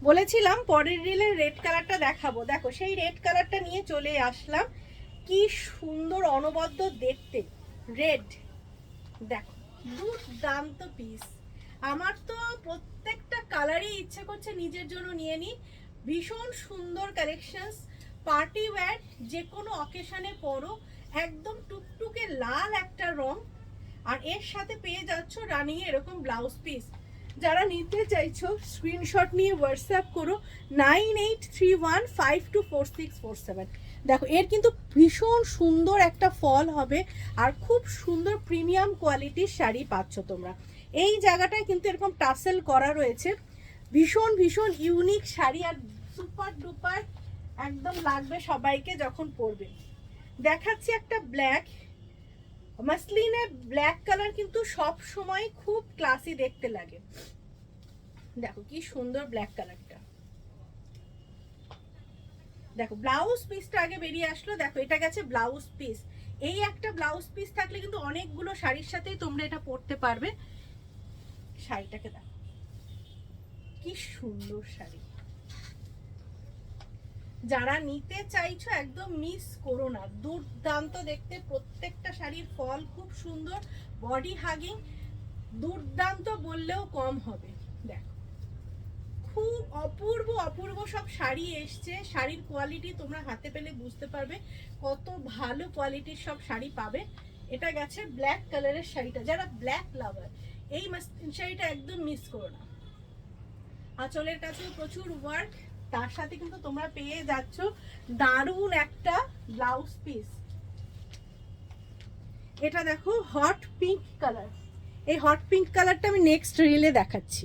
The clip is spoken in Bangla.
বলেছিলাম পরের রিলে রেড কালারটা দেখাবো, দেখো সেই রেড কালারটা নিয়ে চলে আসলাম। কি সুন্দর অনবদ্য দেখতে রেড, দেখো দুর্দান্ত পিস। আমার তো প্রত্যেকটা কালারই ইচ্ছে করছে নিজের জন্য নিয়ে নিই। ভীষণ সুন্দর কালেকশনস, পার্টি ওয়্যার, যে কোনো অকেশনে পরো, একদম টুকটুকে লাল একটা রং। আর এর সাথে পেয়ে যাচ্ছ রানিং এরকম ব্লাউজ পিস। যারা নিতে চাইছো স্ক্রিনশট নিয়ে হোয়াটসঅ্যাপ করো 9831524647। দেখো এর কিন্তু ভীষণ সুন্দর একটা ফল হবে আর খুব সুন্দর প্রিমিয়াম কোয়ালিটির শাড়ি পাচ্ছ তোমরা। এই জায়গাটায় কিন্তু এরকম টাসেল করা রয়েছে, ভীষণ ভীষণ ইউনিক শাড়ি আর সুপার ডুপার একদম লাগবে সবাইকে যখন পরবে। দেখাচ্ছি একটা ব্ল্যাক, মাসলিনের ব্ল্যাক কালার কিন্তু সব সময় খুব ক্লাসি দেখতে লাগে। দেখো কি সুন্দর ব্ল্যাক কালারটা, দেখো ব্লাউজ পিসটা আগে বেরিয়ে আসলো। দেখো এটা গেছে ব্লাউজ পিস। এই একটা ব্লাউজ পিস থাকলে কিন্তু অনেকগুলো শাড়ির সাথেই তোমরা এটা পরতে পারবে। শাড়িটাকে দেখো কি সুন্দর শাড়ি, যারা নিতে চাইছো একদম মিস করো না, দুর্দান্ত দেখতে। প্রত্যেকটা শাড়ির ফল খুব সুন্দর, বডি হাগিং, দুর্দান্ত বললেও কম হবে। দেখো খুব অপূর্ব অপূর্ব সব শাড়ি এসছে। শাড়ির কোয়ালিটি তোমরা হাতে পেলে বুঝতে পারবে কত ভালো কোয়ালিটির সব শাড়ি পাবে। এটা গেছে ব্ল্যাক কালারের শাড়িটা, যারা ব্ল্যাক লাভার এই শাড়িটা একদম মিস করো না। আঁচলের কাছেও প্রচুর ওয়ার্ক, তার সাথে কিন্তু তোমরা পেয়ে যাচ্ছ দারুণ একটা ব্লাউজ পিস। এটা দেখো হট পিঙ্ক কালার, এই হট পিঙ্ক কালারটা আমি নেক্সট রিলে দেখাচ্ছি।